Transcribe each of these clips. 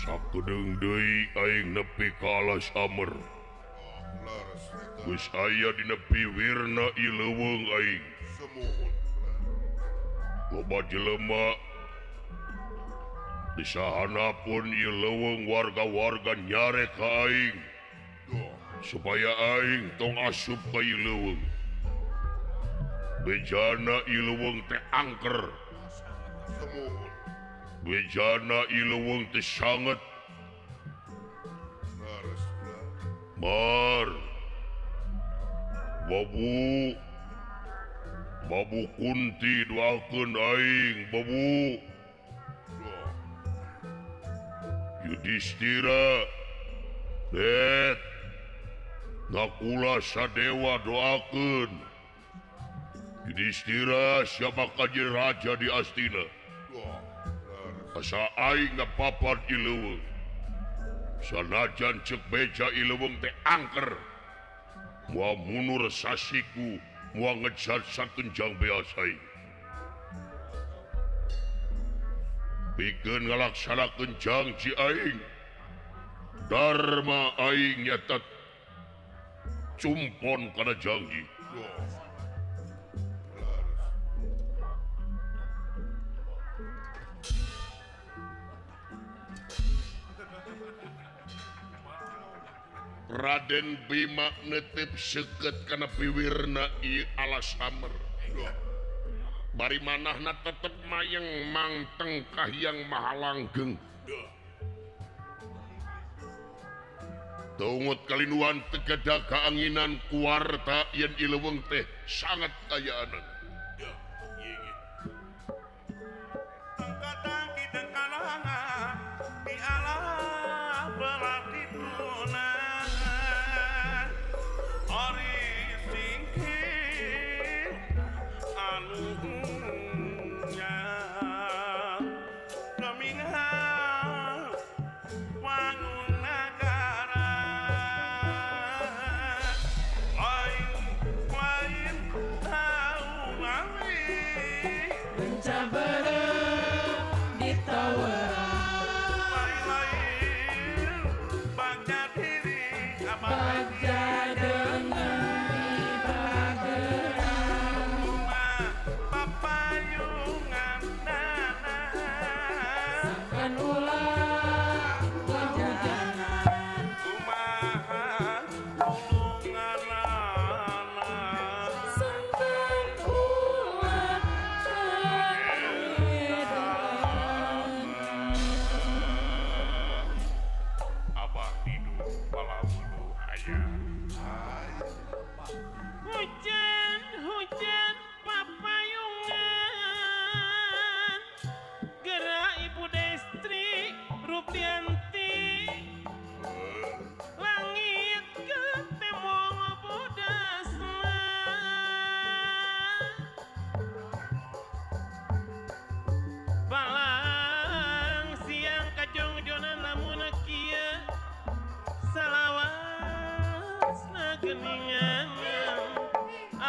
Sakedeng deui aing nepi ka alas amer. Geus aya di nepi wirna ieu leuweung aing. Loba jelema di sahanapun ieu leuweung warga-warga nyare ka aing supaya aing tong asup ka ieu leuweung. Bejana ieu leuweung teh angker. Bejana ieu leuweung teh sanget. Mar Babu Kunti doakeun aing Babu. Yudhistira Det Nakula Sadewa doakeun Yudhistira siapa kaji raja di Astina. Asa aing ngapapar ieu leuweung. Sanajan cek beja ieu leuweung teh angker. Moal munur sasiku, moal ngejar sakenjang beas aing. Pikeun ngalaksanakeun janji aing. Dharma aing nyata cumpon kana janji. Raden Bima netep seukeut kana piwirna ieu alas amer. Bari manahna tetep mayeng mangteng kahyang mahalanggeng. Tungut kalinuan tegada kaanginan kuarta yen ieu leuweung teh sangat kayaanan.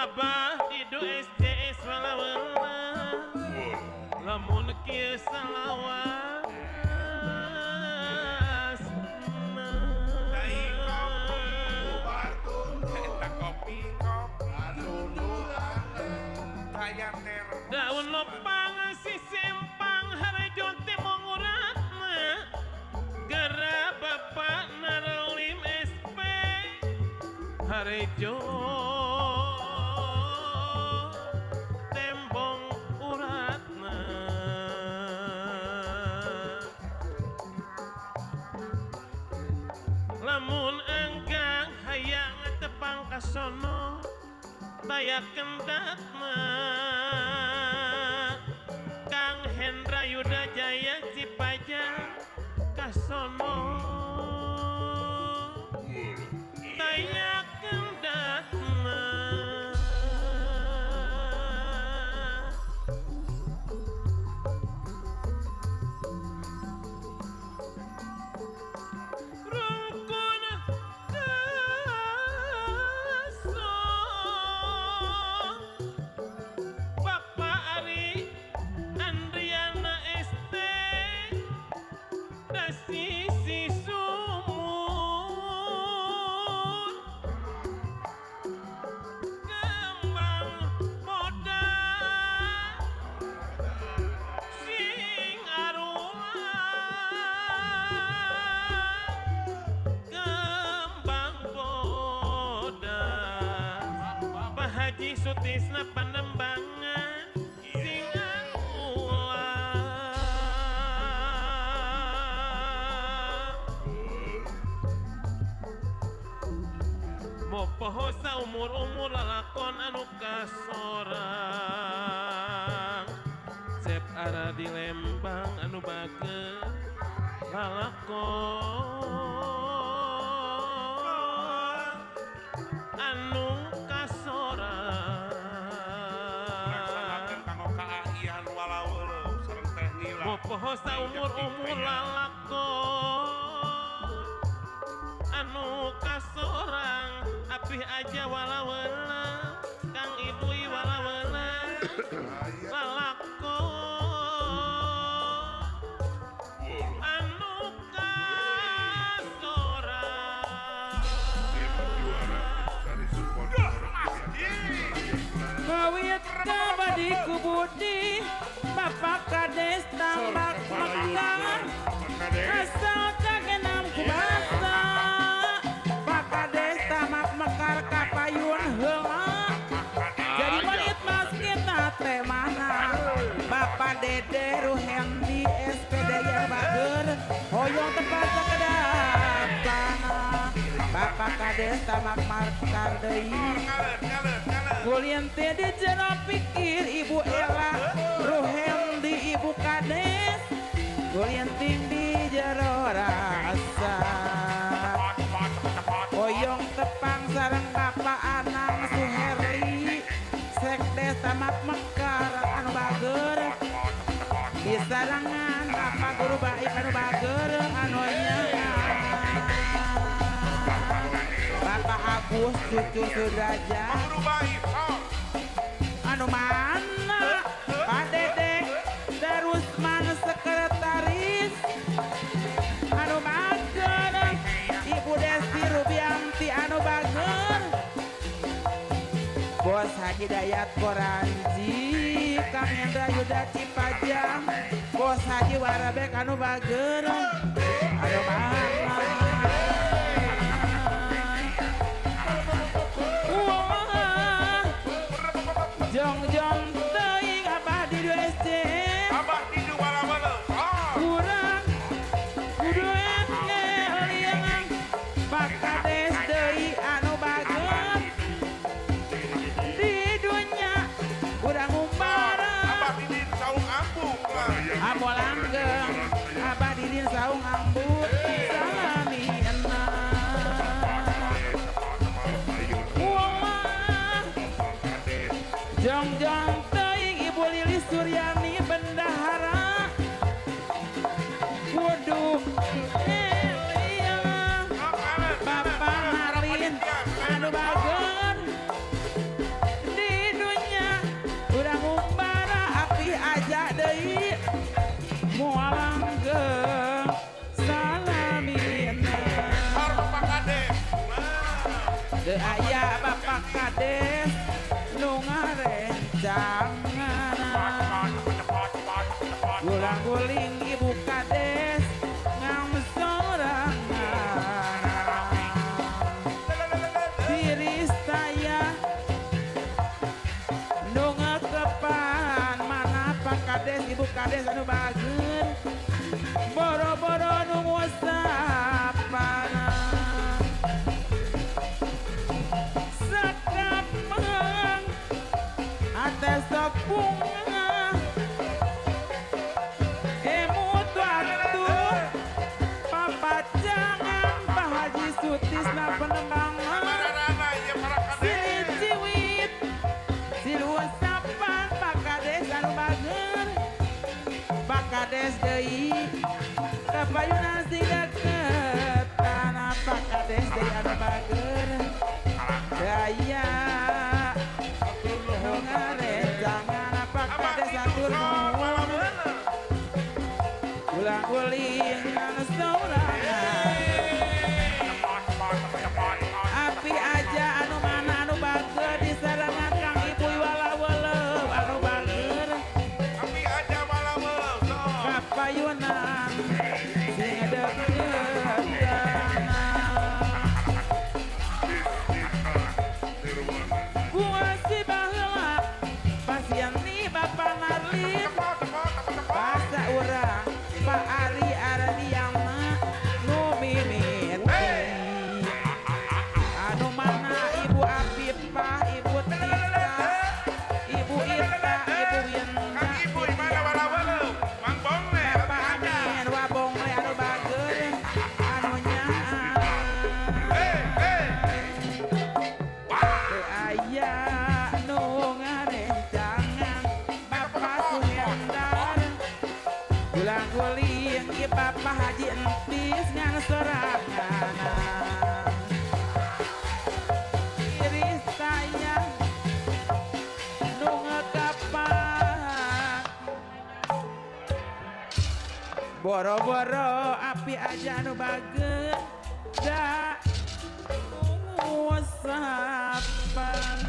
Abah Didu STS Walaweula lamun kieu salawas daun lopang si sempang harejon teh monguratna gara bapak narolim SP harejo lamun engkang hayang kasono daya kendatna Kang Hendra Yuda Jaya Cipaja kasono daya kendatna Haji Sutisna Panembangan Singan ulang Mopoho saumur-umur lalakon anu kasorang Cep ara di Lembang anu bage lalakon anu Mopoho saumur-umur lalakon anu kasorang apih aja wala-wala Kang Ibu wala-wala lalakon anu kasorang Kawit kabadi kubudi Bapak Kades tambak mekar asal cagenam kubasa Pak Kades tamak mekar kapayun heula jadi menit mas kita teh mana Bapak Dede Ruhendi SPD yang bager hoyong tempat sekedapana Bapak Kades tamak mekar deui Gulien teh di jero pikir Ibu Ella Ruhendi Ibu Kades Gulien tinggi jero rasa Oyong tepang sareng Bapak Anang Suherli Sekdes tamak mekar anu bager di sarangan apa guru baik anu bager anu nyaman Bapak Agus cucu Sudrajat anu mana Pak Dedek Darusman sekretaris anu bager Ibu Desi Rubianti anu bager Bos Haji Dayat Koranji Kang Hendra Yuda Cipajang Bos Haji Warabek anu bager anu mana Jong teuing abah di WC Abah tidur wala-wala. kurang kudu eling Pak Kades deui anu baget di dunya urang umpara Abah didin saung ambung lah. amo langgeng abah didin saung ambut salami enak Jong teuing Ibu Lilis Suryani bendahara kudu eling Bapak Marlin anu bager di dunya urang umbara api aja deui moal langgeng salamina Bapak Kades. teu aya Bapak Kades nu ngarencangan gulang-guling Ibu Kades ngamsorangan diri saya nu ngakepan mana Pak Kades Ibu Kades anu bager boro-boro nu ngusapana kades deui kapayunan si deket tanpa kades deui anu bager daya jangan apa kades atur nuhun ulang uling anu saurangan api aja anu mana anu bager disarangan kang ibu wala-wala anu bager Api aja malam kapayunan sing deket buat si baheula pasien ni Bapak Marlin bahasa urang Pak Ari Ardiana nu mimiti anu mana Ibu Afifah Ibu Tika Ibu Ita Ibu Winda Kang ibu di mana wala-wala Mang Bong le Bapak Amin wabong le anu bager anu nyaan teu aya nu ngarencangan Bapak Suhendar ulang guling ieu Bapak Haji Entis ngan sorangan iris sayang nu ngekapan boro-boro api aja nu bager da ngusapan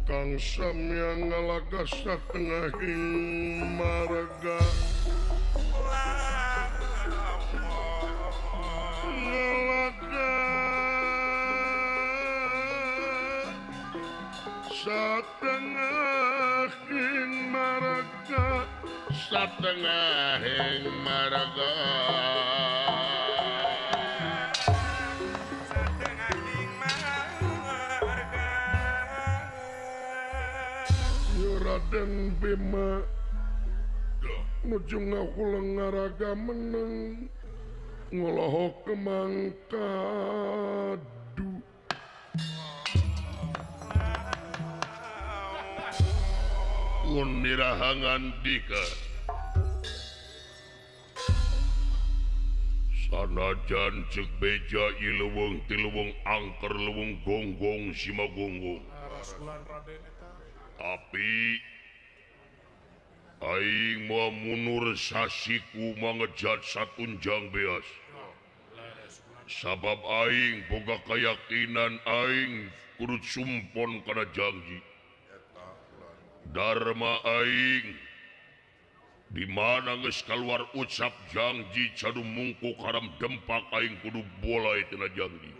Ingkang samya ngalaga satengahing marga ngalaga satengahing marga satengahing marga Setengahing marga Raden Bima nuju ngakulang ngaraga meneng ngoloho kemangkadu ngunirahangan dika sanajan cek beja ileweng tileweng angker leweng gonggong simagonggong tapi aing mau munur sasiku mangejat satunjang beas sabab aing boga keyakinan aing kudu sumpon kana janji dharma aing di mana geus kaluar ucap janji cadu mungkuk haram dempak aing kudu bolai tina janji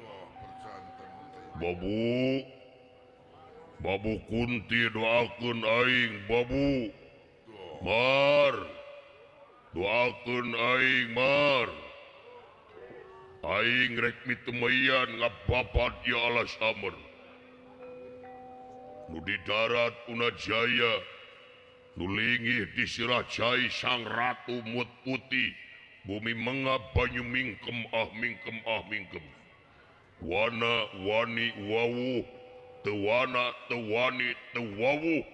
Babu Kunti doakeun aing babu Mar doakeun aing Mar aing rek miteumeyan ngabapat ya alas amer nu di darat una jaya nu linggih di sirah cai sang ratu mut putih bumi mengap banyu mingkem mingkem wana wani wawuh tewana tewani tewawuh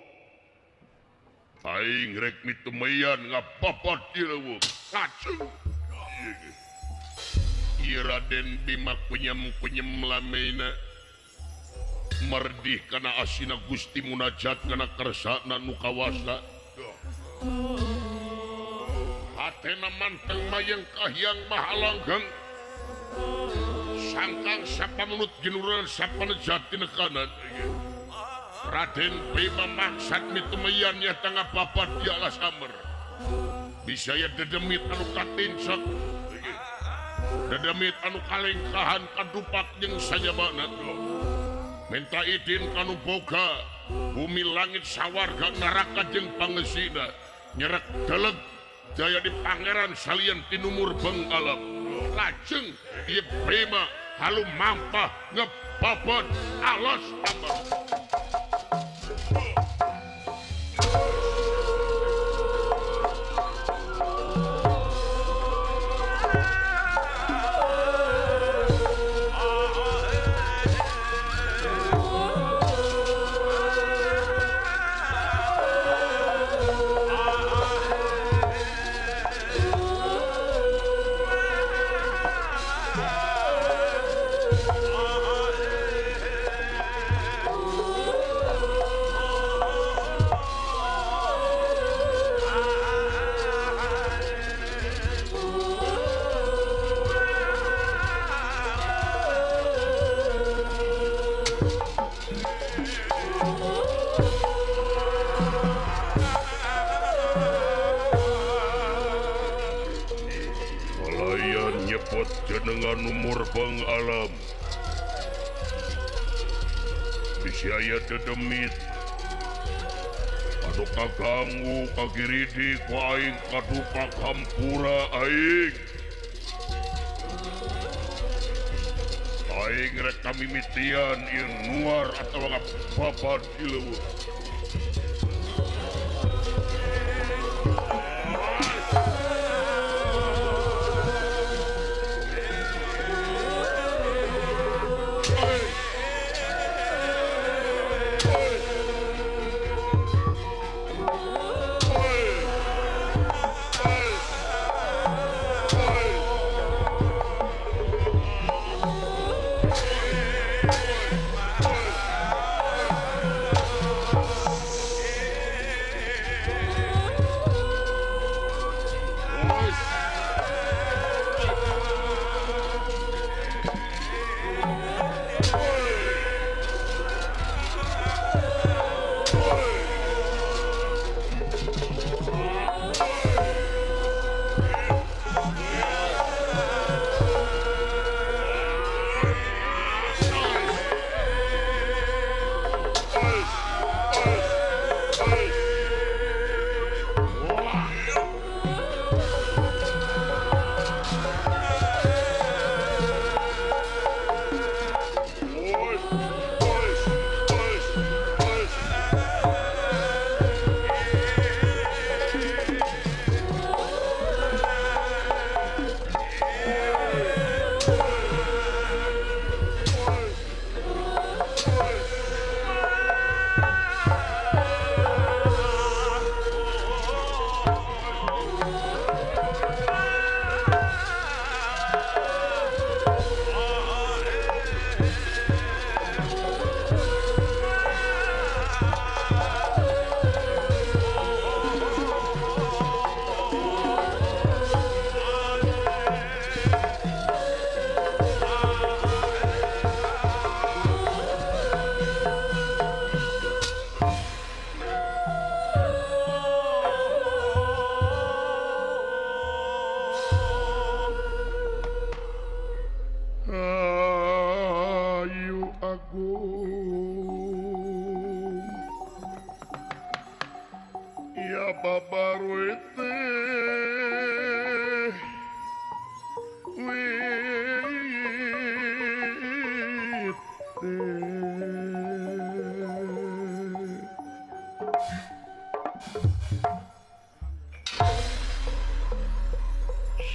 aing rek miteumeyan ngapapat ileuweung kacung ieu Raden Bima kunyem lameina merdih kana asina Gusti munajat kana kersana nu kawasa hatena manteng mayeng kahyang mahalanggeng sangkang sapanunut ginuran sapanejatina kanan Raden Bima maksad miteumeyan nya tangga papat di alas amer bisa ya dedemit anu katincek dedemit anu kalengkahan kadupak jeung sajabana minta izin kanu boga bumi langit sawarga neraka jeung pangesina nyerek deleg jaya di pangeran salian tinumur beng alam lajeng ieu prima halu mampah ngepapot alas tambah jenengan umur bang alam bisiaya dedemit anu kaganggu kagiridi ku aing kaduka kampura aing rek kamimitian ieu nuar atawa babat ileuweung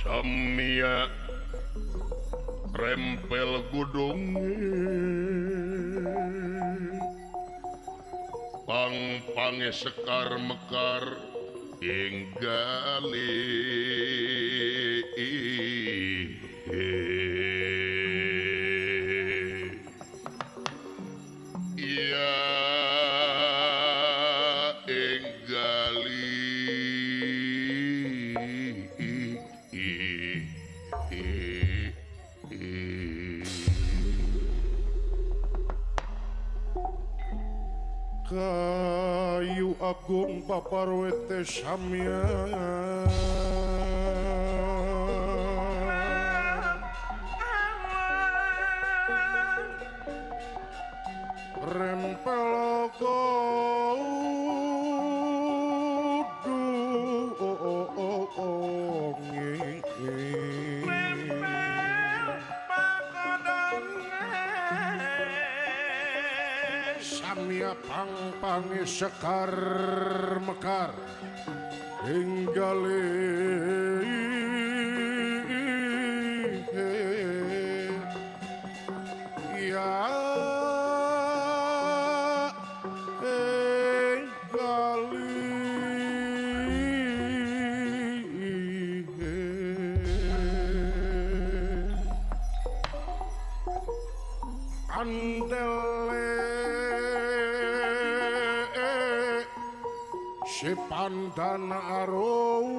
Samia rempel gudung pang-pange sekar mekar inggali iya inggali kayu agung paparwete samya pang-pangi sekar mekar inggali ya andele si pandan arum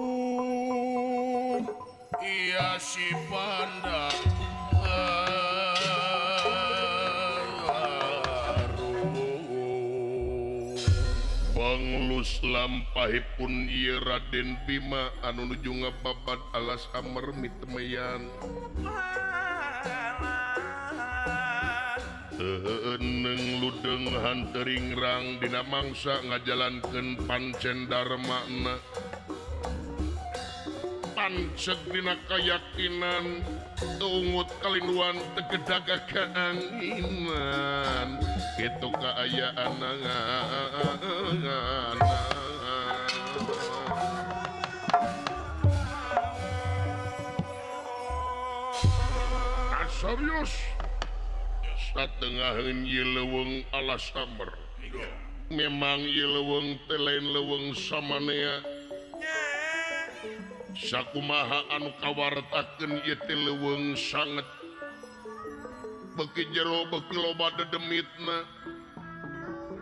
iya si pandan banglus lampahipun ieu Raden Bima anu nuju ngababat alas amer mitemeyan neng ludeng hantering rang dina mangsa ngajalankeun pancen dharmana panceg dina kayakinan tungut kalinduan tegedaga kaanginan kitu kaayaan serius satengaheun ieu leuweung alas amer memang ieu leuweung teh lain leuweung samanea sakumaha anu kawartakeun ieu teh leuweung sanget beuki jero beuki loba dedemitna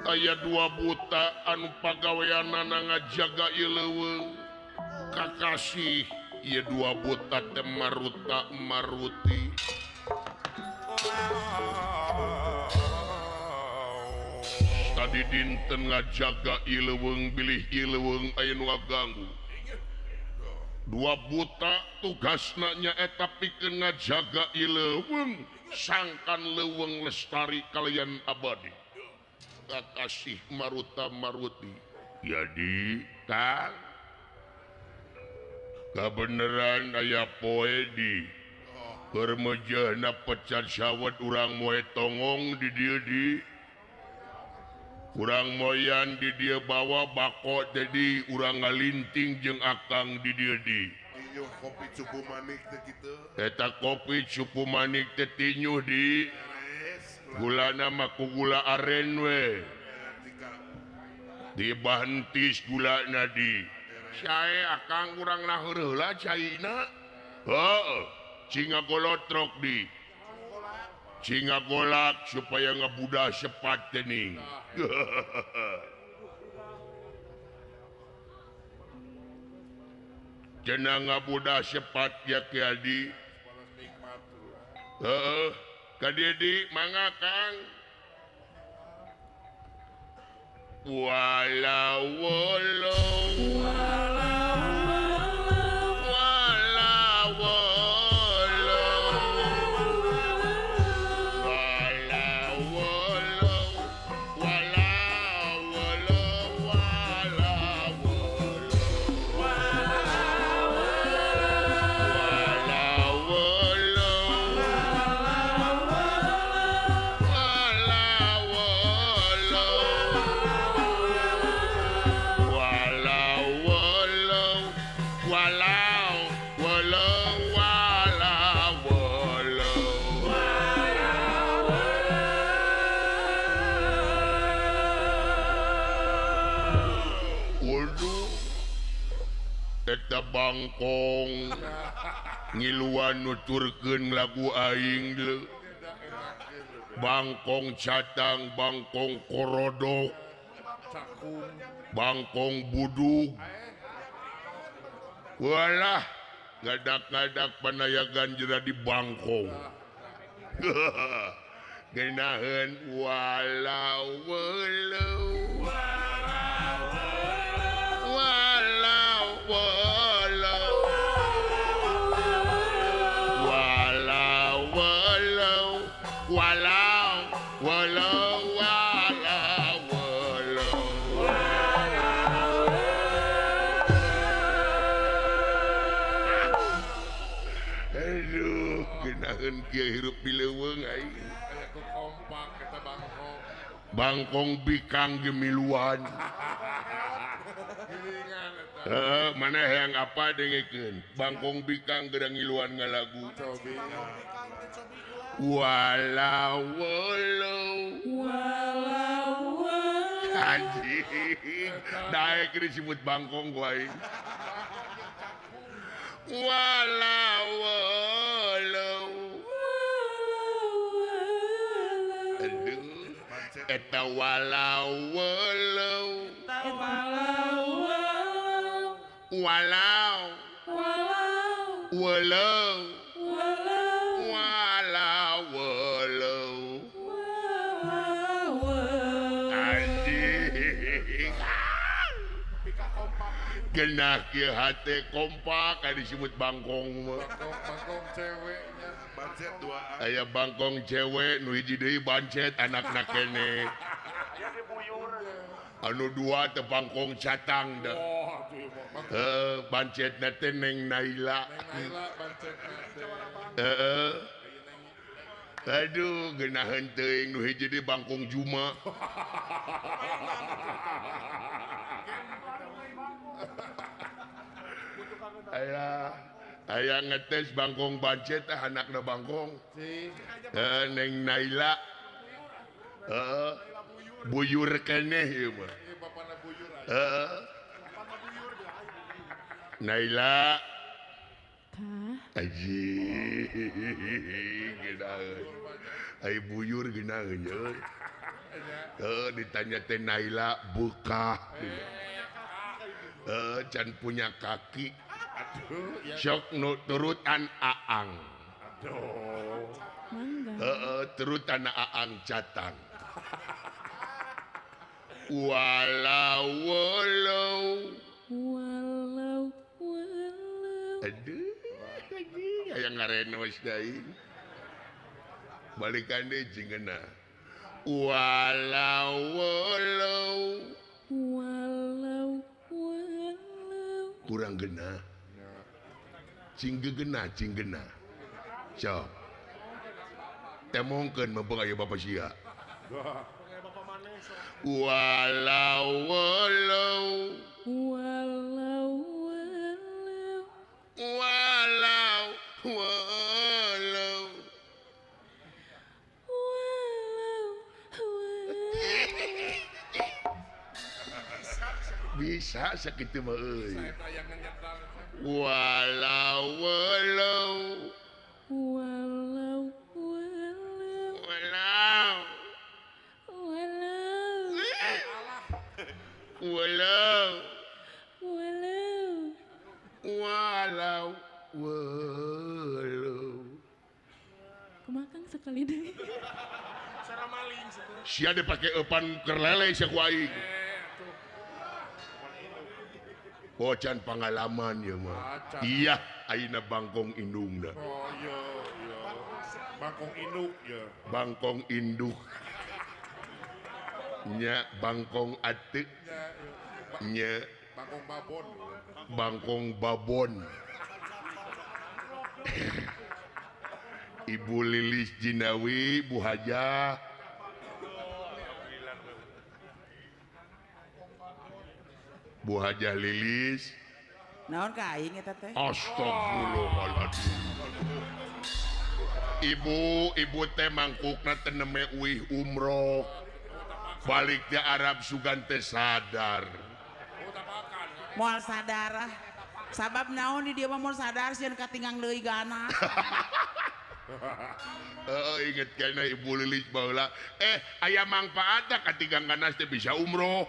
aya dua buta anu pagaweanana ngajaga ieu leuweung kakasih ieu dua buta teh Maruta Maruti tadi dinten ngajaga ieu leuweung bilih ieu leuweung aya nu ngaganggu dua buta tugasna nyaeta pikeun ngajaga ieu leuweung sangkan leuweung lestari kalian abadi kakasih Maruta Maruti jadi Kang kabeneran aya poe di permejahna pecat sawat urang moe tongong di dieu di urang moyan di dieu bawa bako jadi urang ngalinting jeung akang di dieu di Tinyu kopi cupu manik teh kitu. eta kopi cupu manik teh tinyuh di gulana mah ku gula aren we di bahentis gulana di sae akang urang naheur heula caina heuh cinga golotrok di cinga golak supaya ngabudah cepat tening cenah ngabudah cepat ya kiadi kadieu di mangga Kang walau eta bangkong ngiluan nuturkeun lagu aing deui bangkong catang bangkong korodok bangkong budug walah ngadak-ngadak panayagan jera di bangkong geunaheun walau aduh geunaheun kieu hirup di leuweung aing Aya ku kompak eta bangkok. Bangkong bikang gemiluan. Mana yang apa dengekeun? Bangkong bikang gerang ngiluan ngalagu. Walau anjing. Daek disebut bangkong wae. Walau aduh eta walau anjing genah kieu hate kompak aya disebut bangkong mah. Bangkong ceweknya. Bancet duaan. Aya bangkong cewek nu hiji deui bancet anakna kene. Anu dua teh bangkong catang dah. Oh, tuh bangkong. Bancetna teh Neng Naila. Naila bancetnya. Aduh geunaheun teuing nu hiji deui bangkong Juma. Aya ngetes bangkong bancet teh anakna bangkong. Neng Naila. Buyur keneh ieu mah. Bapana buyur. Naila. Kah? Aji. Geunaheun. Ai buyur geunaheun euy. Ditanya teh Naila buka. Can punya kaki. Sok turutan Aang. Mangga. Turutan Aang catang. Walau aduh aya ngarenos daing balikan deui jingeuna walau kurang genah cinggena sok temongkeun mumpung aya Bapak sia walau bisa sakitu mah euy walau Kumakang sekali deh. sia de pake eupan keur lele sia ku aing. Bocan pengalaman ya mah. Iya, ayeuna bangkong indungna. Oh iya. Bangkong induk ya. Bangkong induk. Nya bangkong ateuk. Nya Bangkong babon. bangkong babon. Ibu Lilis Jinawi, Bu Hajah. Bu Hajah Lilis. Naon ka aing eta teh? Astagfirullahaladzim. Ibu teh mangkukna teh neme uih umroh. Balik teh Arab sugan teh sadar. Moal sadar. Sabab naon di dieu mah moal sadar sieun katinggang leuwih ganas. Inget kayaknya Ibu Lilis baheula aya manfaatna katinggang ganas teh bisa umroh.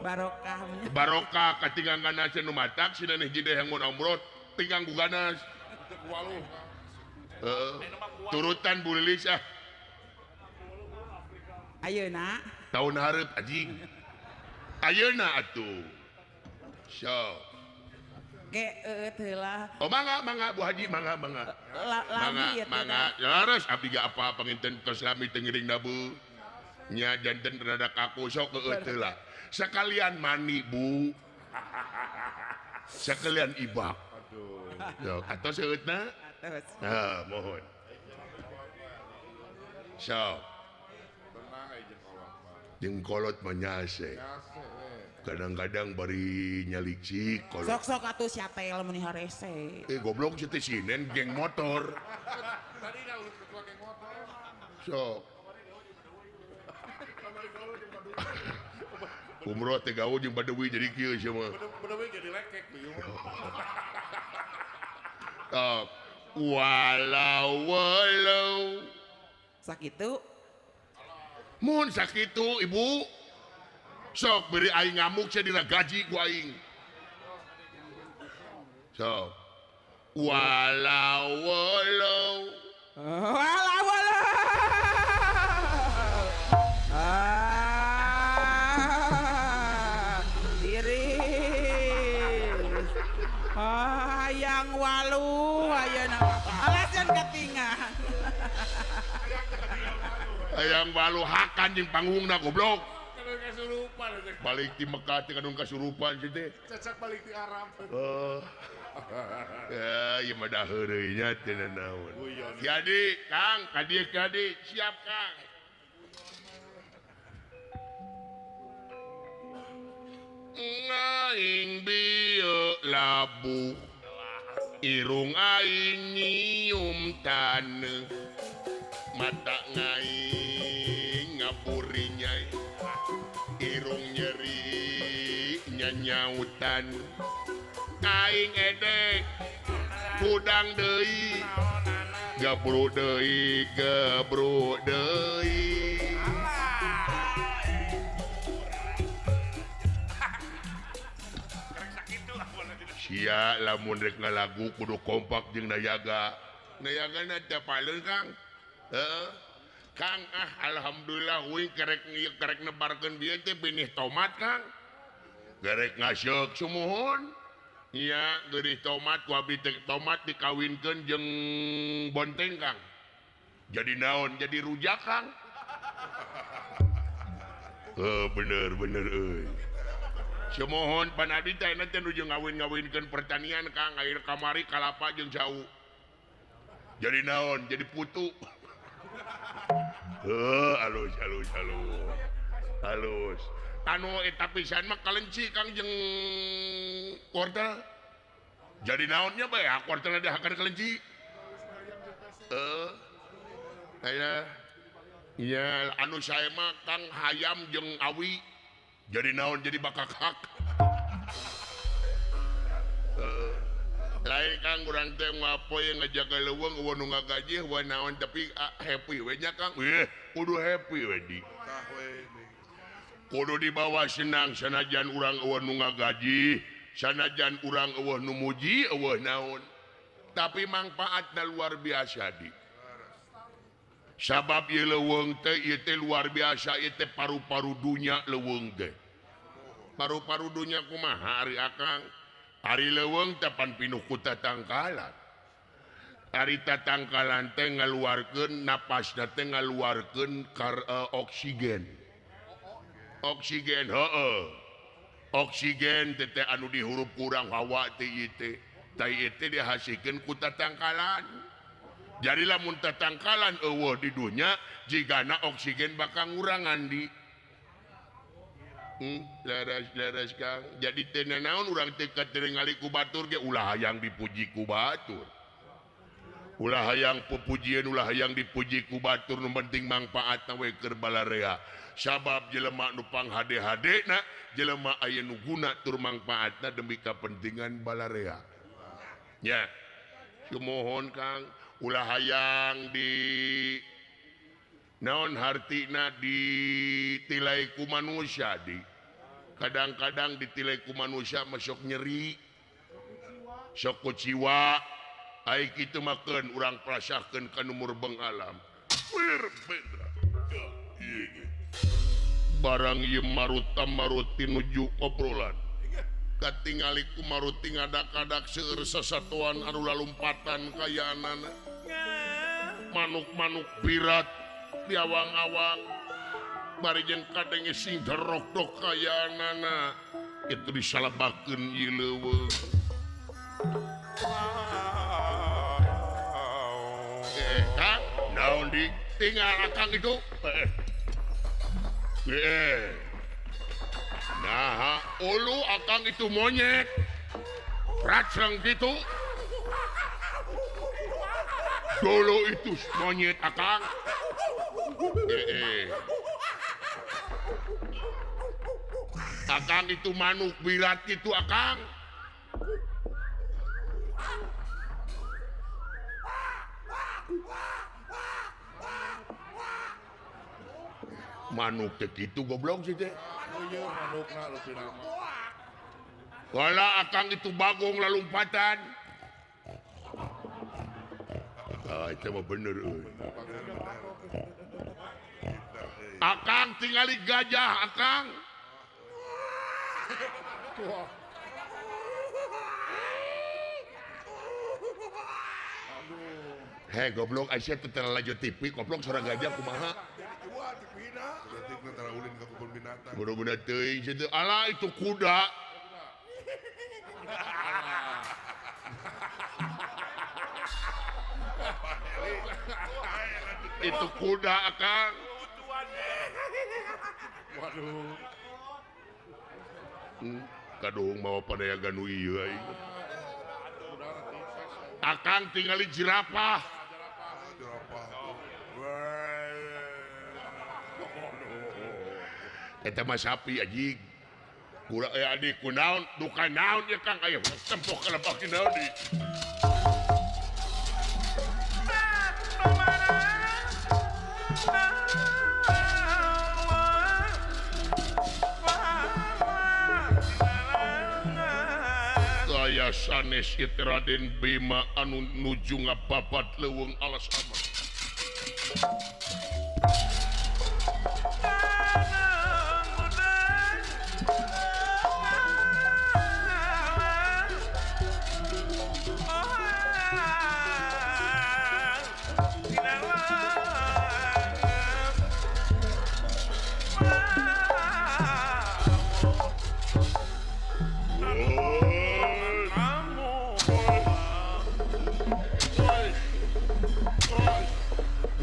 Barokah. Barokah katinggang ganas nu matak sinaneh jideh yang mun umroh tinggang ku ganas. Turutan Bu Lilis Ayeuna tahun hareup anjing. Ayeuna atuh. So. ge heula. Oh mangga Bu Haji mangga. Lami ieu Mangga. Laras abdi ge apa panginten tos lami teu ngiring dabu. Nya janten rada kaku sok heula. Sekalian mani Bu. Sekalian ibak. Aduh. Atos seueutna? Atos. Mohon. So. jeung kolot manyase kadang-kadang bari nyalik cik kolot Sok-sok atuh sia teh lamun harese. goblok si teh sinen geng motor sok umroh teh gaul jeung Badawi jadi kieu sia mah Bener-bener jadi lekek tuh. walau Sakitu mun sakitu ibu sok beri aing ngamuk saya dina gaji ku aing sok walau wala wala. Iris. Hayang walu ayeuna. Alasan katingan. hayang walu hakan jeung panggungna goblok Kadang kasurupan aja. balik di Mekah teh kadung kasurupan sih teh Cecak balik di Arab. ya ieu mah dah heureuy nya teh naon Guyon. jadi Kang kadi siap Kang aing bieu labuh irung aing nyium taneuh mata ngaing ngaburinya irung nyeri nyanyautan aing edek kudang deui gabruk deui sia lamun rek ngalagu kudu kompak jeung nayaga na teh paleun Kang heeh Kang alhamdulillah uing kerek nebarkeun bieu teh benih tomat Kang garek ngaseuk sumuhun nya geurih tomat ku abdi teh tomat dikawinkeun jeung bonteng Kang jadi naon jadi rujak Kang bener euy Semohon pan abdi teh nanti nuju ngawin-ngawinkeun pertanian Kang air kamari kalapa jeung jauh. Jadi naon? Jadi putu. Halus. Anu eta pisan mah kalenci Kang jeung wortel. Jadi naonnya bae wortel dahakan kalenci. Iya anu saya mah Kang hayam jeung awi. Jadi naon jadi bakakak lain Kang kurang teh ngapoe ngajaga leuweung eueuh nu ngagaji eueuh naon tapi happy we nya Kang kudu happy we di kudu dibawa senang sanajan urang eueuh nu ngagaji sanajan urang eueuh nu muji eueuh naon tapi manfaatna luar biasa di sabab ieu leuweung teh ieu teh luar biasa ieu teh paru-paru dunya leuweung teh paru-paru dunya kumaha ari Akang ari leuweung teh pan pinuh ku tatangkalan ari tatangkalan teh ngaluarkeun napasna teh ngaluarkeun oksigen oksigen teh anu dihirup kurang hawa teh ieu teh ieu teh dihasilkeun ku tatangkalan jadi lamun tatangkalan eueuh di dunya jigana oksigen bakal ngurangan di leres Kang jadi teh naon urang teh katingali ku batur ge ulah hayang dipuji ku batur ulah hayang pupujian ulah hayang dipuji ku batur nu penting mangpaatna we keur balarea sabab jelema nu panghade-hadena jelema aya nu guna tur mangpaatna demi kapentingan balarea nya sumohon Kang ulah hayang di naon hartina ditilai ku manusia di kadang-kadang ditilai ku manusia masuk nyeri sok kuciwa ai kitu makeun urang prasahkeun ka numur bengalam berbeda barang ieu maruti nuju obrolan katingali ku maruti ngadak-adak seueur sasatuan anu lalumpatan kayaanana manuk-manuk pirat di awang-awang bari jeung kadenge sing derok-dok kayaanana itu disalabakeun ieu leuweung Kang naon di tinggal Kang itu Nah, ulu akang itu monyet. Racang gitu. Dulu itu monyet akang. Akang itu manuk birat gitu akang. Manuk teh gitu goblok sih teh. Oh iya manukna lebih lama. Wala akang itu bagong lalumpatan. Itu mah bener. Akang tinggali gajah akang. Hei goblok Aisyah tuh terlanjut TV goblok suara gajah kumaha. Detikna tara ulin ka kebun binatang. Bener-bener teuing situ. Alah itu kuda. Itu kuda akang. Waduh. Kadung mau padayagan nu ieu aing. Akang tinggali jerapah. Jerapah. Eta mah sapi anjing. Kula adik kunaon duka naon ya Kang aya tempok kalebak naon di. Saya sanes itu Raden Bima anu nuju ngapapat leuweung alas aman.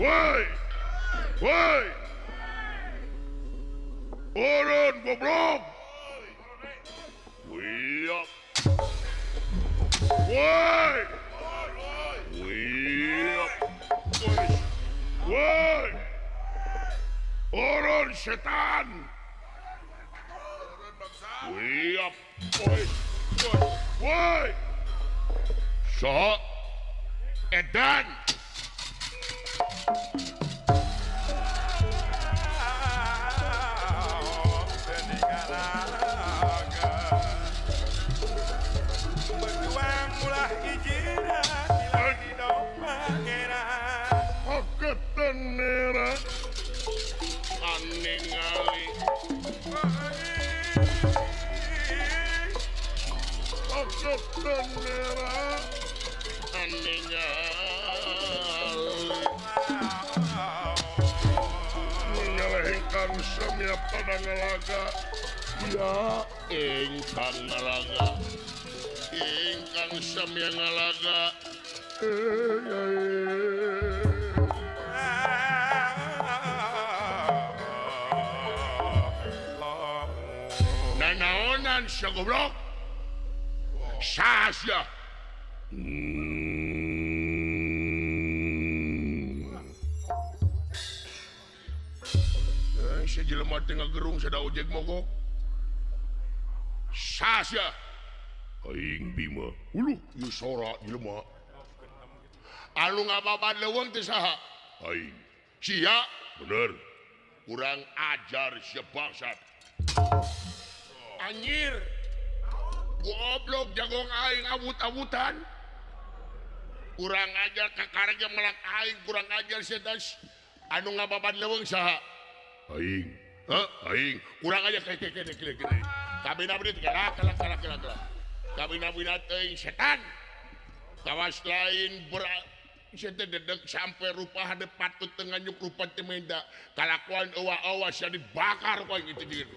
Woi! Woi! Urun goblok! Wiap! Woi! Wiap! Woi! Urun setan! Wiap! Woi! Woi! So! Edan! Ketenera aningali ketenera aningali menyalahkan semia pada ngalaga ya ingkang ngalaga ingkang semia ngalaga naonan siya goblok sasya siya jelema tengah gerung sada ojek mogok sasya aing Bima uluh ieu sora jelema anu ngababan leuweung teh saha aing sia bener kurang ajar sia bangsat anjir goblok jagong aing abut-abutan kurang ajar kakarnya melak aing kurang ajar setan anu ngababan leuweung saha aing aing kurang ajar kene kabina beut galak kabina teuing setan kawas lain saya dedek sampai rupa hadap patut tengah nyuk rupa temenda kalakuan ewa-ewa saya dibakar kau gitu gitu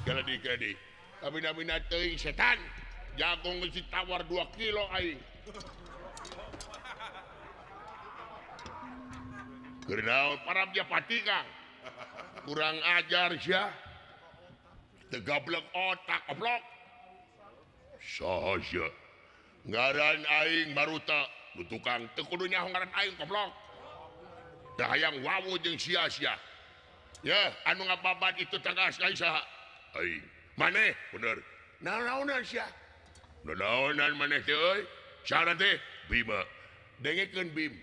galadi kami teuing setan jagung ngisi tawar 2 kilo aing kenaon parab dia pati Kang kurang ajar sia tegablek otak oblok saha ngaran aing baruta nu tukang teu kudu nyaho ngaran aing goblok teu hayang wawu jeung sia-sia ya anu ngababat itu tegas aing saha aing maneh bener naonan sia naonan maneh teh euy syarat teh Bima dengekeun Bim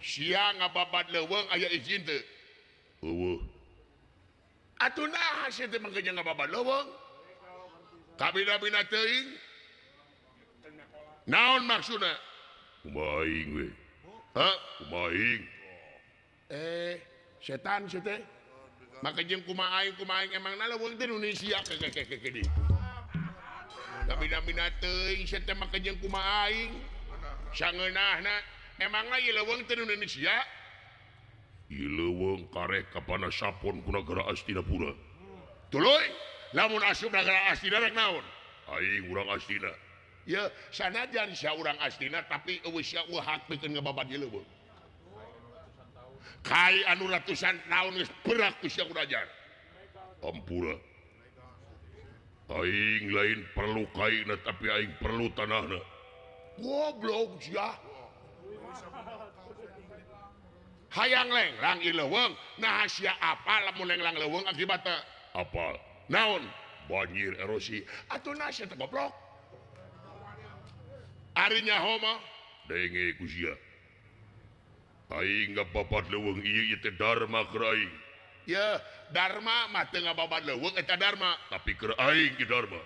sia ngababat leuweung aya izin teu eueuh atuh naha sia teh mangke ngababat leuweung kabina-bina teuing naon maksudna kumaha aing we kumaha aing setan sia teh maka jeung kumaha aing emang leuweung teh Indonesia ke di kabina-bina teuing sia teh maka jeung kumaha aing sangeunahna emangna ieu leuweung teh Indonesia ieu leuweung kareh kapanasapon ku nagara Astinapura tuluy lamun asup nagara Astina rek naon aing urang Astina ya sanajan sia urang Astina tapi eueuh sia hak pikeun ngababat ieu leuweung kai anu ratusan taun geus berak ku sia kudajar ampura aing lain perlu kaina tapi aing perlu tanahna goblok sia hayang lenglang ieu leuweung nah sia apa lamun lenglang leuweung akibatna apa naon banjir erosi atuh nah sia teh goblok ari nyaho mah denge ku sia aing ngababat leuweung ieu teh dharma keur aing ya dharma mah teu ngababat leuweung eta dharma tapi keur aing ge dharma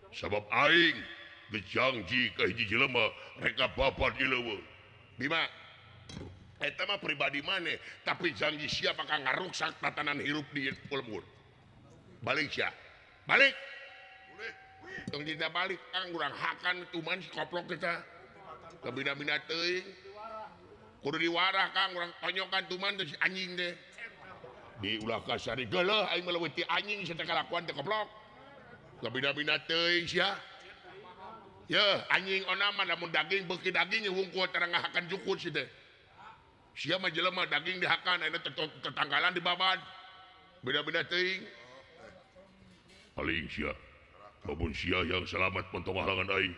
sabab aing gejanji ka hiji jelema rek ngababat ieu leuweung Bima eta mah pribadi maneh tapi janji sia bakal ngaruksak tatanan hirup di Pulmur balik sia balik tong tidak balik kang urang hakan tuman si koplok kita kabina-bina teuing kudu diwarah kang urang tonyokan tuman teh si anjing teh diulah kasari geuleuh aing meleweti anjing sia teh kalakuan teh koplok kabina-bina teuing sia ya anjing onaman lamun daging beuki daging wungkul terang ngahakan jukut si teh sia mah jelema daging dihakan ayeuna tetanggalan dibabad beda-beda teuing paling sia babun sia yang selamat mentong halangan aing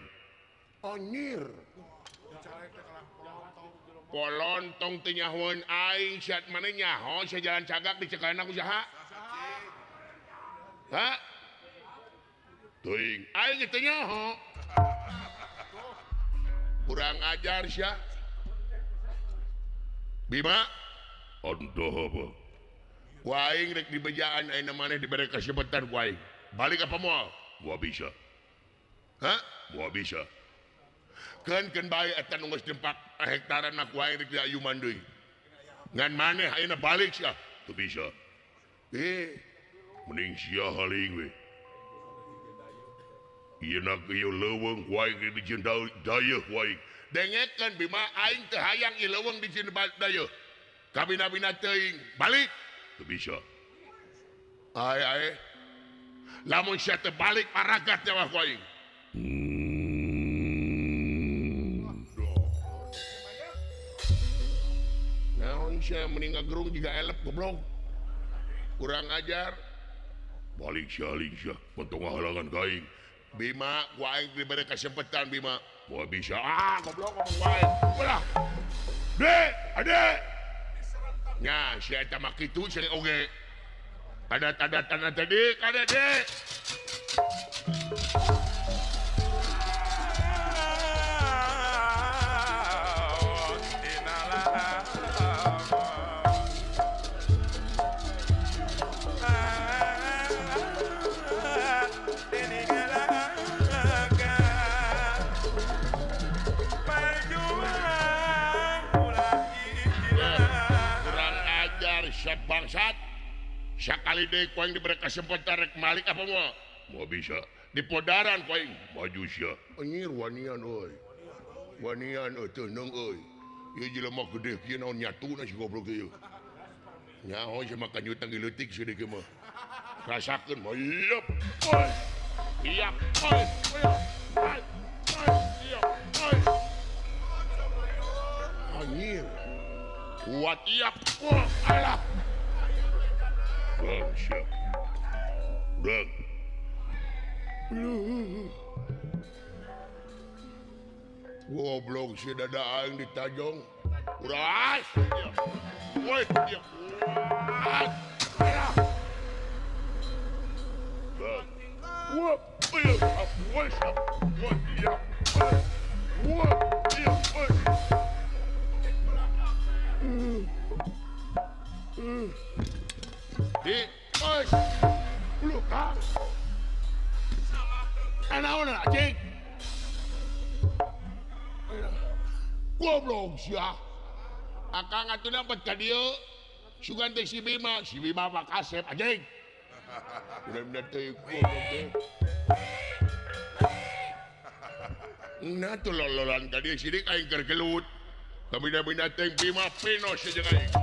anjir polontong teu nyahoeun aing sia maneh nyaho sia jalan cagak dicekaeuna ku saha teuing aing teu nyaho kurang ajar sia Bima ondoh apa ku aing rek dibejaan ayeuna maneh dibere kasempatan ku aing balik apa moal moal bisa moal bisa kan bae eta nu geus 4 hektaran ku aing rek diayuman deui ngan maneh ayeuna balik sia teu bisa mending sia haling we ieu na ieu leuweung ku aing dijieun dayeuh ku aing dengekeun Bima aing teu hayang ieu leuweung dijieun dayeuh kabina-bina teuing balik teu bisa ae lamun sia teu balik paragat nyawa ku aing naon sia mending ngagerung jiga elep goblok kurang ajar balik sia mentong halangan ka aing Bima ku aing dibere kasempatan Bima moal bisa goblok ngomong wae ulah dek ade nya sia eta mah kitu sia oge adat-adat tanah tadi kada dek bangsat sakali deui ku aing diberi kesempatan rek malik apa mau bisa di podaran ku aing maju sia anjir wanian euy wanian teu neung euy ieu jelema gede kieu naon nyatuna si goblok ieu nyaho sia mah kanyutang leutik sia deui mah rasakeun mah iep oi iep oi iep oi anjir kuat iep alah Goblok si dadaan di Tajong. Uras. Woi, dia. Wah, di, oi, lu kah? Anaon cing? Goblok sia. Akang atuh dapat ka dieu. Sugan teh si Bima mah kasep anjing. Bener-bener teh goblok teh. Nah tuh lololan ka dieu sidik aing keur gelut. Kabina-bina teh Bima pinos jeung aing.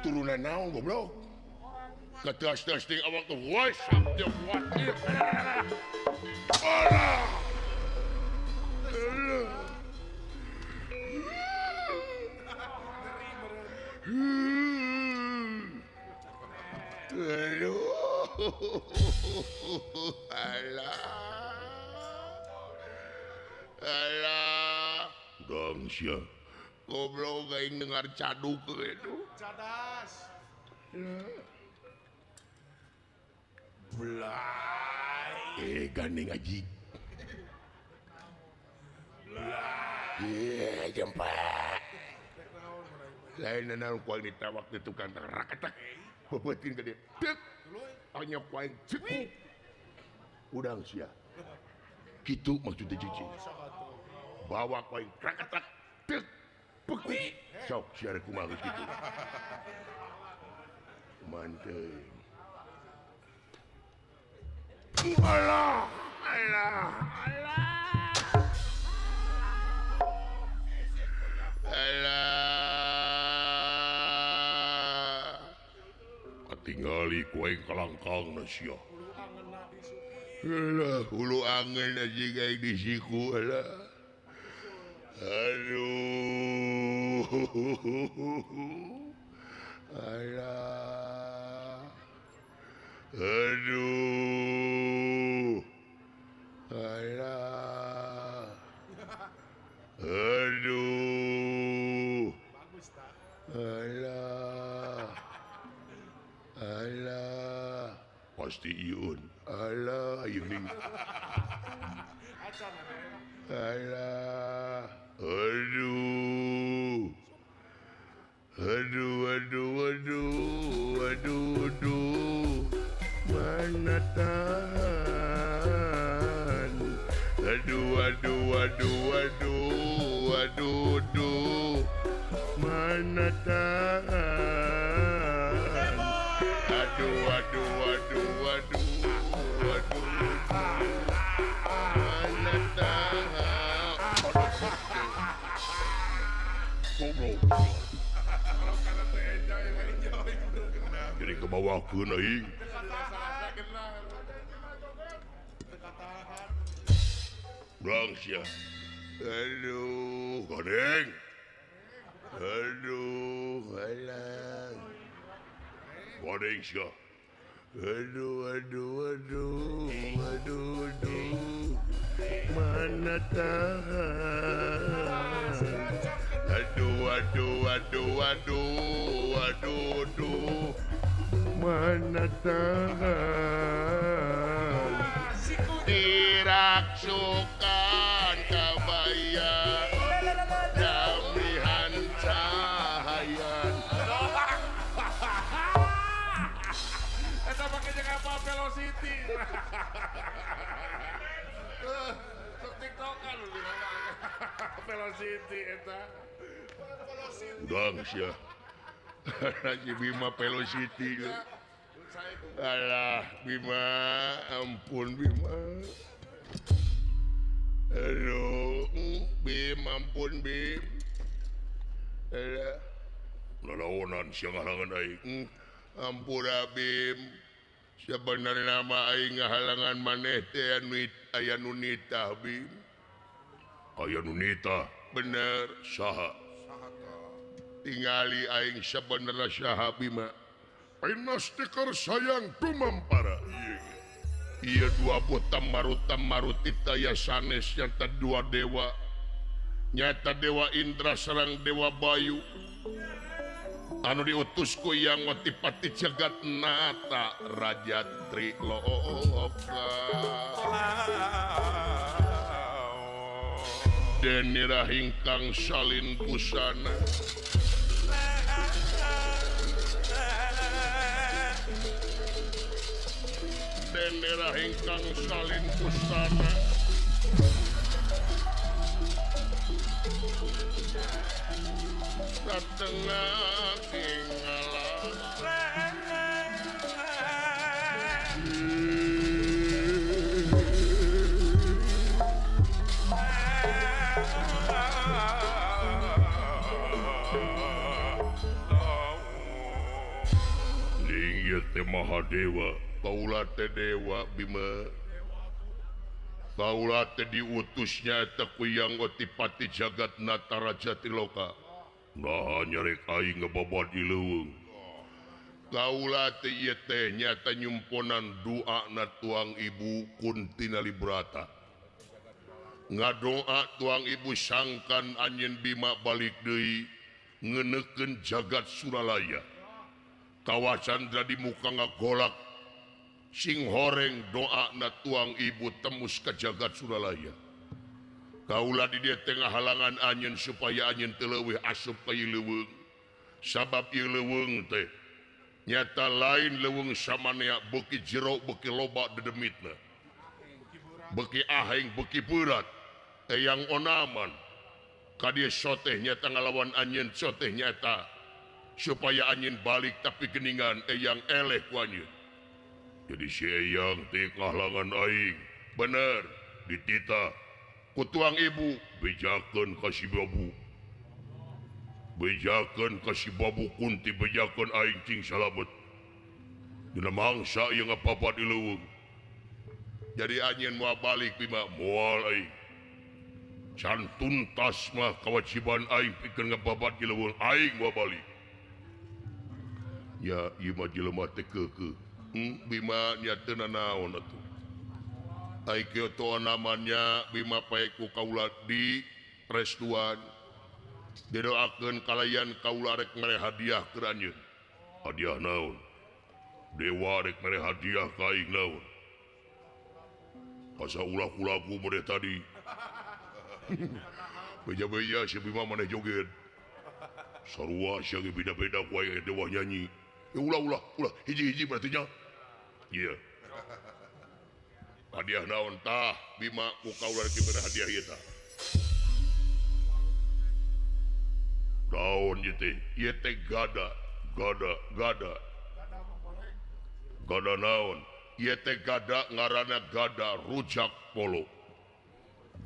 Turunan naon goblok. Keteas-teas ting awak tuh. Woi, sampai buat ieu. Alah. Alah. Gangsia. Goblok aing dengar caduk itu. Cadas. Belai. Gandeng aji. Belai. Jempat. Lain naon kuang ditawak di tukang rakatak. Bebetin ke dia. Tek. Hanya kuang cekuk. Udang sia. Gitu maksudnya cici. Bawa kuang rakatak. Tek. Beku. Sok siar kumaha geus kitu. Mantep. Alah, alah, alah. Alah. Katingali kuing kalangkangna sia. Alah, hulu angeun aja kayak di siku alah. Aduh. Alah. Aduh. Alah. Aduh. Alah. Alah. Pasti iun. Alah, iun. Alah. Aduh. Aduh, aduh, aduh, aduh, aduh. Mana tahan. Aduh, aduh, aduh, aduh, aduh, aduh. Mana tahan. Aduh, aduh, aduh, aduh, aduh. Mana tahan. Jadi ke bawah ke naik. Blank ya. Aduh, godeng. Aduh, alang. Godeng ya. Aduh, aduh, aduh, aduh, aduh. Mana tahan. Aduh, aduh, aduh, aduh, aduh, aduh. Mana tahan. Diraksukan kabayan damihan cahayan. Eta pake jeung apa Velocity. Sok TikTokan lu Velocity eta. Udang sia. Si Bima Velocity. Alah, Bima, ampun Bima. Aduh, Bim, ampun Bim. Lalawanan siang halangan aing. Ampura Bim. Sebenarnya nama aing ngahalangan maneh teh aya nu nitah Bim. Aya nu nitah. Bener saha. Tingali aing sebenarnya saha Bim. Penas tikar sayang tumampara. Iya dua botam marutita ya sanes nyata dua dewa. Nyata Dewa Indra sareng Dewa Bayu. Anu diutus ku yang ngotipati jagat nata Raja Triloka. Deni rahingkang salin busana. Deni rahingkang salin busana. Satengah tinggalan Lingya teh Mahadewa kaula teh dewa Bima kaula teh diutusnya teh ku yang otipati jagat nata Raja Triloka. Nah nyarek aing ngebabad di leuweung. Kaula teh ieu teh nyata nyumponan doa na tuang ibu Kuntina Librata. Ngadoa tuang ibu sangkan anjeun Bima balik deui ngeunekeun jagat Suralaya. Kawasan di muka ngagolak sing horeng doa na tuang ibu tembus ke jagat Suralaya. Kaula di dia tengah halangan anjeun supaya anjeun teu leuwih asup ka ieu leuweung. Sabab ieu leuweung teh nyata lain leuweung samanea beuki jero beuki loba dedemitna. Beuki aheng beuki berat yang onaman. Ka dieu soteh nyata ngalawan anjeun soteh nyata supaya anjeun balik tapi geningan yang eleh ku anjeun. Jadi si eyang teh ngahalangan aing. Bener ditita kutuang ibu bejakeun ka si babu. Bejakeun ka si babu Kunti bejakeun aing cing salamet. Dina mangsa ieu ngapapa di leuweung. Jadi anjeun moal balik Bima moal aing. Can tuntas mah kewajiban aing pikeun ngababat di leuweung aing moal balik. Ya ieu mah jelema teh keukeuh. Bima nya teu nanaon atuh. Ai kyoto namanya Bima paek ku kaula di restuan. Didoakeun kalayan kaula rek mere hadiah keur anjeun. Hadiah naon? Dewa rek mere hadiah ka aing naon? Asa ulah-ulahku mode tadi. Beja-beja si Bima maneh joget. Sarua sia ge beda-beda ku aya dewa nyanyi. Ulah hiji-hiji berarti nya. Iya. Hadiah naon tah Bima ku kaula rek dibere hadiah ieu tah. Daun ieu teh gada. Gada naon? Ieu teh gada ngaranna gada rujak polo.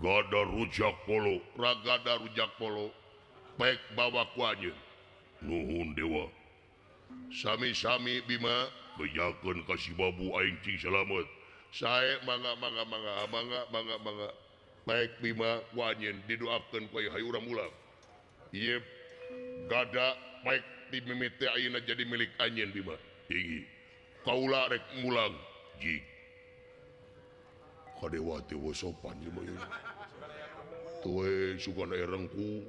Gada rujak polo, ragada rujak polo. Baik bawa ku anjeun. Nuhun dewa. Sami-sami Bima bejakeun ka si babu aing cing salamet. Sae mangga. Baik Bima ku anjeun didoakeun ku hayu urang ulang. Ieu gada baik di mimiti ayeuna jadi milik anjeun Bima. Tinggi. Kaula rek mulang jig. Kadewa teh sopan ieu mah. Tuwe sugan erengku.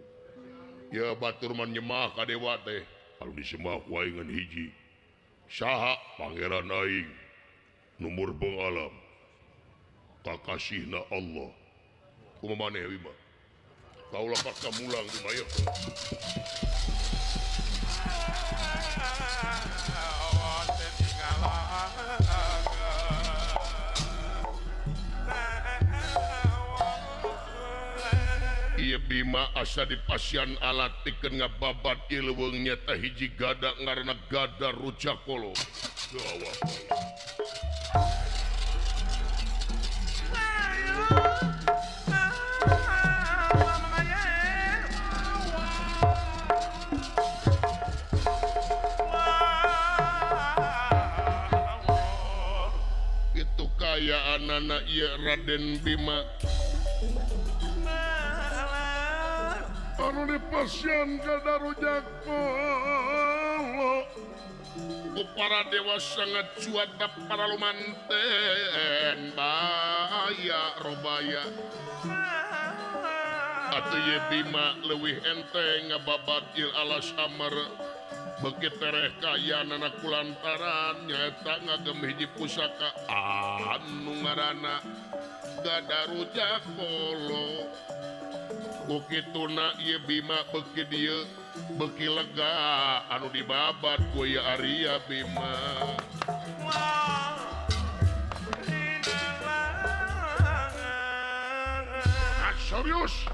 Ya batur man nyemah kadewa teh. Kalau disembah ku aing ngan hiji. Saha pangeran aing numur bengalam kakasihna Allah. Kumaha maneh Bima? Kaula paksa mulang Bima ya. Ieu Bima asa dipasian alatikeun ngababat ieu leuweung nyata hiji gada ngaranna gada rujak polo. Gawat. ngaranana ieu Raden Bima anu dipasieun ka Darujak Kolo ku para dewa sangat cuata para lumanten baya robaya atuh ye Bima leuwih enteng ngababat ieu alas amar beuki tereh kayanana kulantaran nyaeta ngagem hiji pusaka anu ngaranna Darujak Kolo kukituna ieu Bima beuki dieu beuki lega anu dibabat ku ieu Arya Bima serius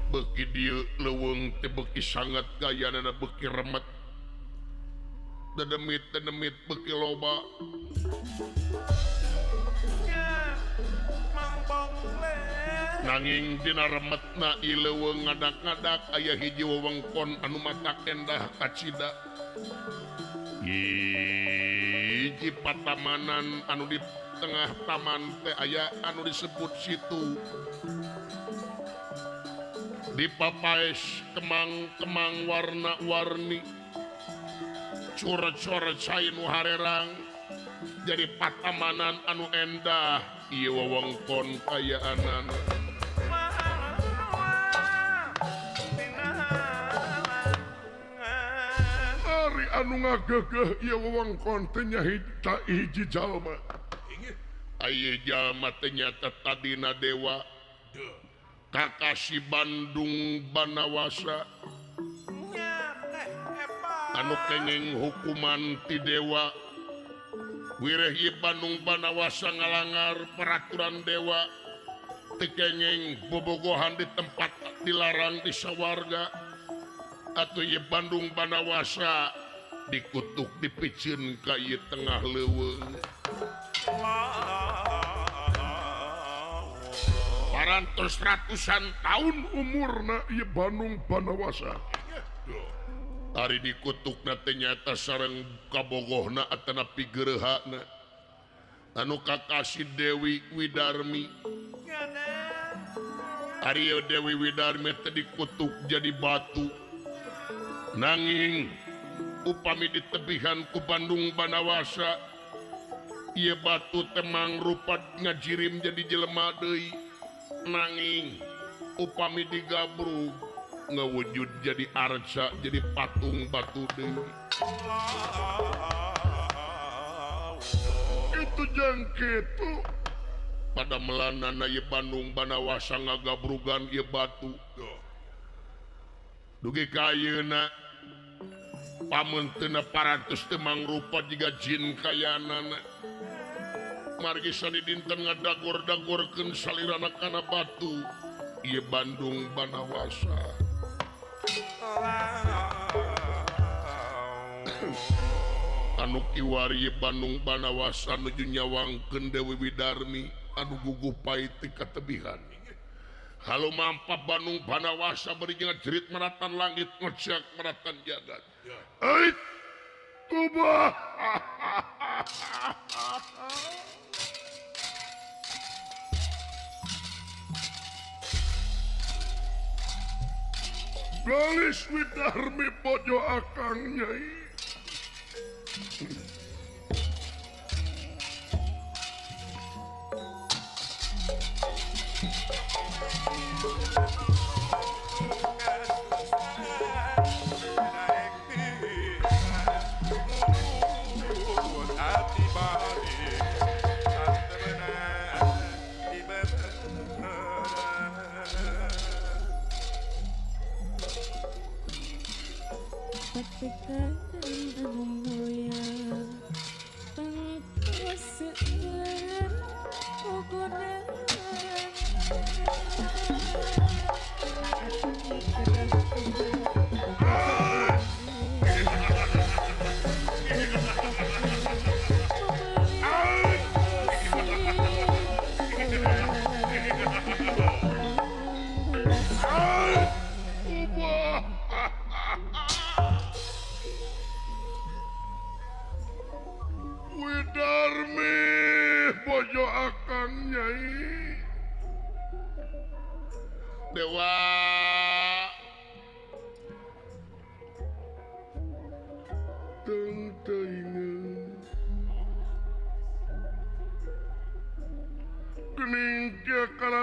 beuki dieu leuweung teh beuki sangat gayanana beuki remet dedemit beuki loba nanging dina remetna ieu leuweung ngadak-ngadak aya hiji wewengkon anu matak endah kacida hiji patamanan anu di tengah taman teh aya anu disebut situ dipapaes kemang-kemang warna-warni coret-coret sain harerang jadi patamanan anu endah ieu wewengkon kayaanana ari anu ngagegeh ieu wewengkon teh nyahita hiji jalma aya jalma teh nyata tadina dewa Kakasi Bandung Banawasa anu kenging hukuman ti dewa wireh ieu Bandung Banawasa ngalanggar peraturan dewa teu kenging bobogohan di tempat dilarang di sawarga atuh ieu Bandung Banawasa dikutuk dipicieun ka ieu tengah leuweung parantos ratusan tahun umurna ieu Bandung Banawasa ari dikutukna teh nyata sareng kabogohna atanapi geureuhana anu kakasih Dewi Widarmi ari Dewi Widarmi teh dikutuk jadi batu nanging upami ditebihan ku Bandung Banawasa ieu batu teh mangrupa ngajirim jadi jelema deui nanging upami digabrug ngawujud jadi arca jadi patung batu deui itu jangkitu pada melanana ieu Bandung Banawasa ngagabrugan ieu batu dugi ka ayeuna pamunteuna parantos teu mangrupa jiga jin kayanana margi sani dinten ngadagor-dagorkeun salirana kana batu ieu Bandung Banawasa anu kiwari ieu Bandung Banawasa nuju nyawangkeun Dewi Widarmi anu guguh pait ti katebihan halu mampa Bandung Banawasa beri ngajerit meratan langit ngojak meratan jagat ait kubah Galis Widarmi pojo akang nyai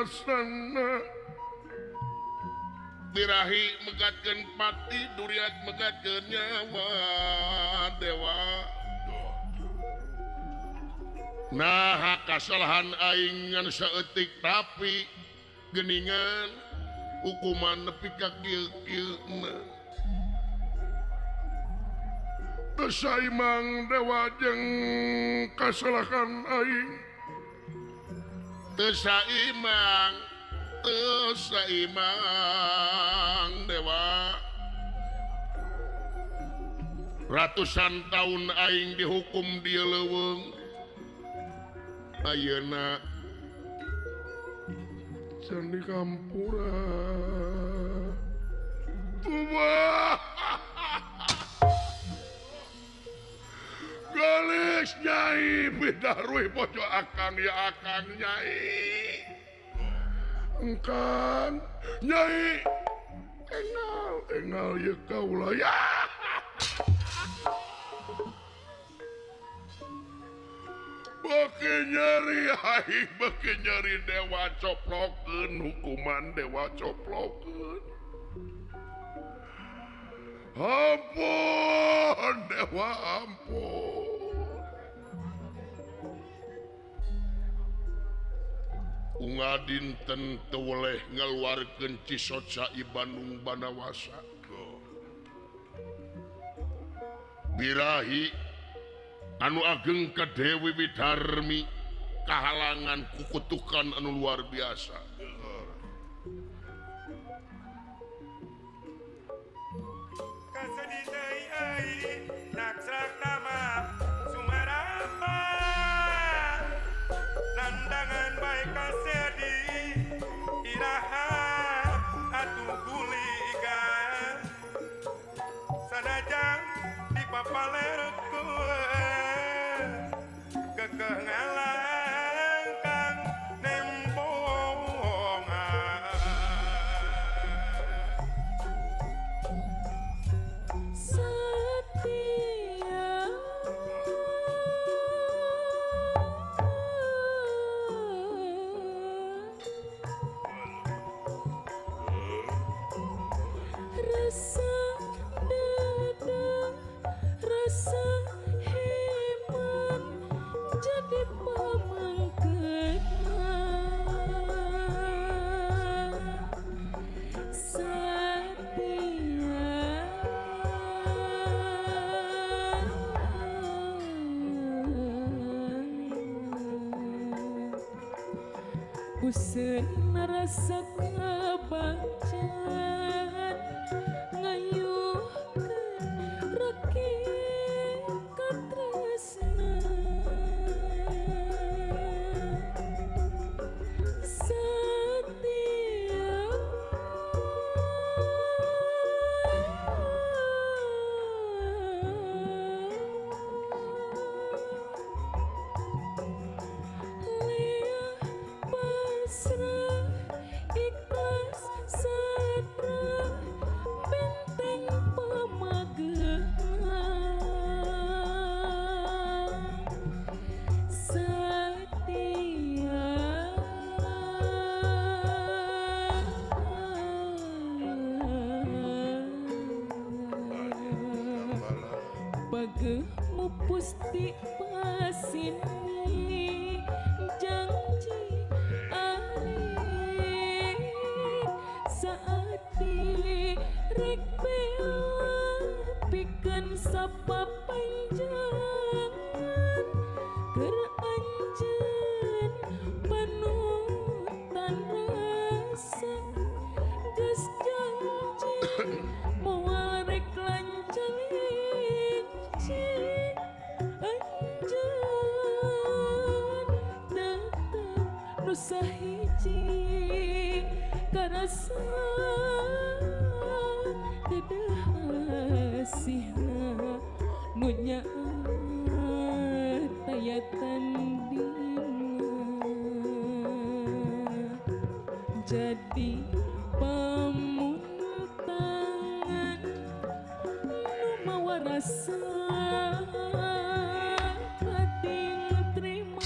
biasana birahi megatkeun pati duriat megatkeun nyawa dewa nah kasalahan aing ngan saeutik tapi geningan hukuman nepi ka kieu-kieuna teu saimang dewa jeung kasalahan aing teu saimang dewa ratusan tahun aing dihukum di leuweung ayeuna can di kampura Tuba galis nyai bidarui bojo akan ya akan nyai engkan nyai engal ya kaula ya beki nyari dewa coplokeun hukuman dewa coplokeun ampun dewa ampun unga dinten teu weleh ngaluarkeun Cisoca i Bandung Banawasa birahi anu ageng ka Dewi Widarmi kahalangan kukutukan anu luar biasa Kasedih deui aing naksak nama Sumaramba nandangan bae kasedih iraha atuh guligan sanajan dipapalerkeun kekeh ngalangkang nembongan Setia rasa dada rasa heman jadi pamangketan Setia Useun rasa kabacan ngayuhkeun rakit katresna Setia Liah pasrah ikhlas sadrah benteng pamagehan Setia bageuh mupusti pasini janji ari saati rek bela pikeun sapapanjangan keur anjeun panutan rasa geus janji moal rek lancang hiji anjeun datang nu sahiji karasa dedah asihna nu nyaet tayatan dina jadi pamuntangan nu mawa rasa kating terima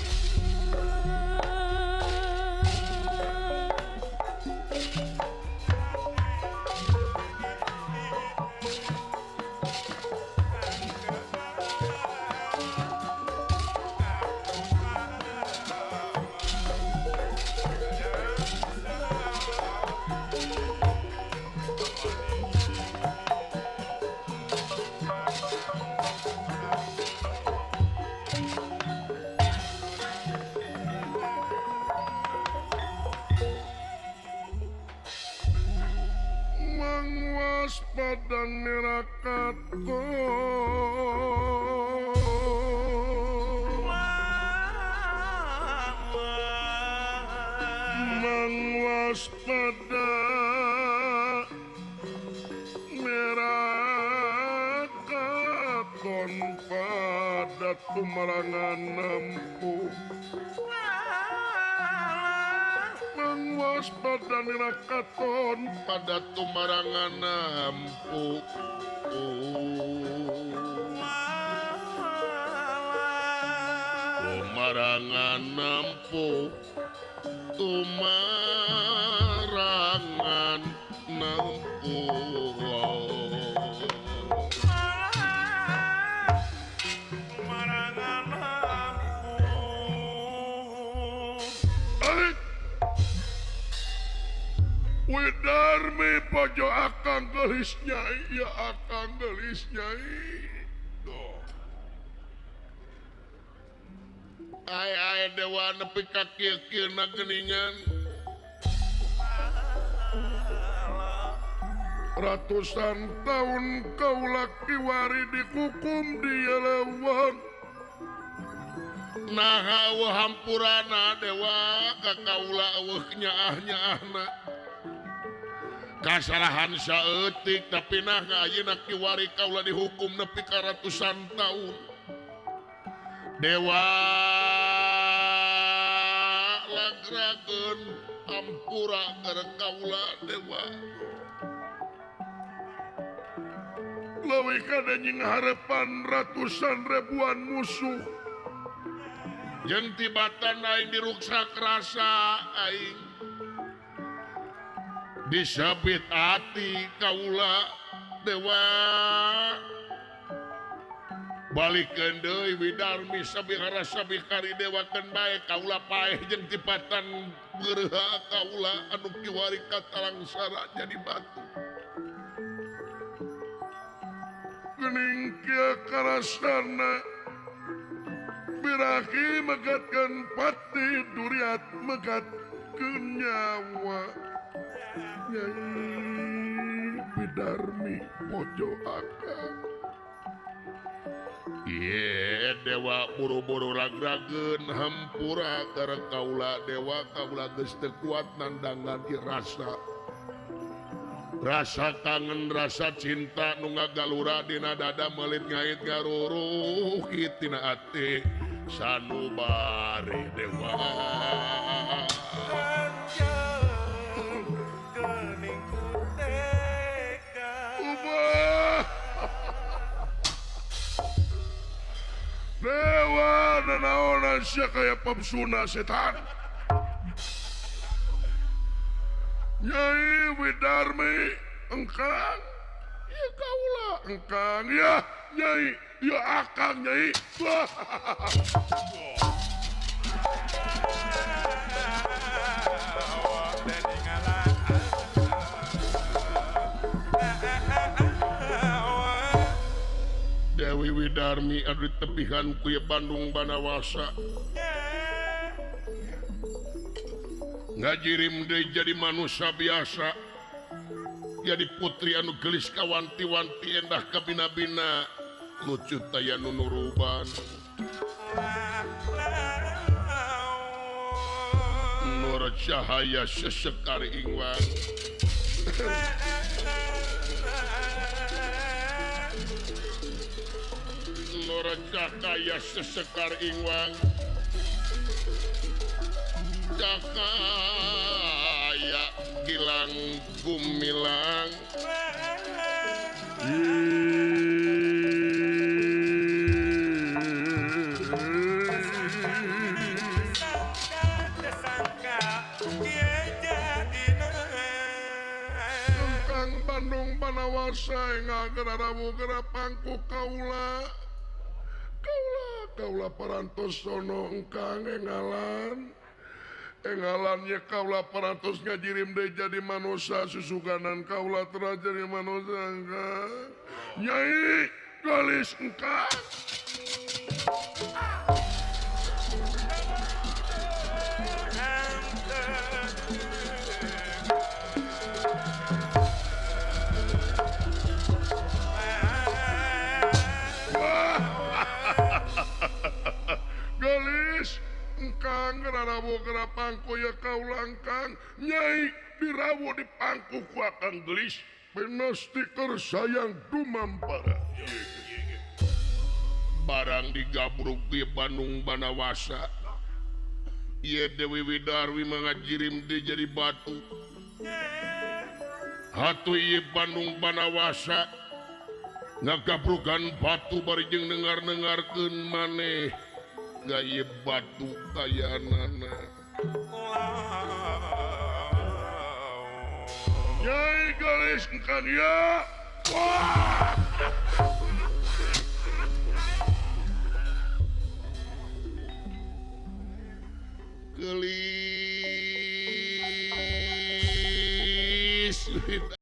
waspada nerakato mang waspada nerakaton pada tumarangan nampu waspada nerakaton pada tumarangan nampu tumarangan nampu tumarangan nampu Widarmi pojo akang gelis nyai ya akang gelis nyai ay dewa nepi ka kieu-kieuna geuningan ratusan tahun kaula kiwari dikukum di leuweung naha eueuh hampurana dewa ka kaula eueuh nyaah-nyaahna kasalahan saeutik tapi nah ayeuna kiwari kaula dihukum nepi ka ratusan tahun dewa lagrakeun ampura keur kaula dewa leuwih kada nying harepan ratusan ribuan musuh jeung tibatan aing diruksak rasa aing disabit hati kaula dewa balikeun deui Widarmi sabihara sabikari dewakeun bae kaula paeh jeung tipatan geureuha kaula anu kiwari katalangsara jadi batu geuning kieu karasana birahi megatkeun pati duriat megatkeun nyawa Nyai Widarmi pojo akang Ye dewa buru-buru ragrageun hampura keur kaula dewa kaula geus teu kuat nandangan rasa kangen rasa cinta nu ngagalura dina dada melit ngait garuruh kitina ati sanubari dewa Dewa nanaonan siya kaya pamsuna setan Nyai Widarmi engkang ya kaula engkang ya Nyai ya akang Nyai Dewi Widarmi adu tepihan ku ya Bandung Banawasa ngajirim deui jadi manusia biasa jadi putri anu gelis kawanti-wanti endah kabina-bina lucu taya nu nuruban nur cahaya sesekar ingwang nur cahaya sesekar ingwang cahaya gilang gumilang Engkang Bandung Banawasa ngagerawu gerapangku kaula parantos sono engkang engalannya kaula parantos ngajirim deui jadi manusia susuganan kaula tera jadi manusia engkang Nyai gelis engkang kena pangko ya kau langkang Nyai dirawo di pangku ku akang gelis pena stiker sayang dumampara barang digabruk di Bandung Banawasa Iya Dewi Widarwi mengajirim dia jadi batu hatu iya Bandung Banawasa ngagabrukan batu barijeng dengar-dengarkeun maneh gaya batu kaya nana Nyai galis kan ya wah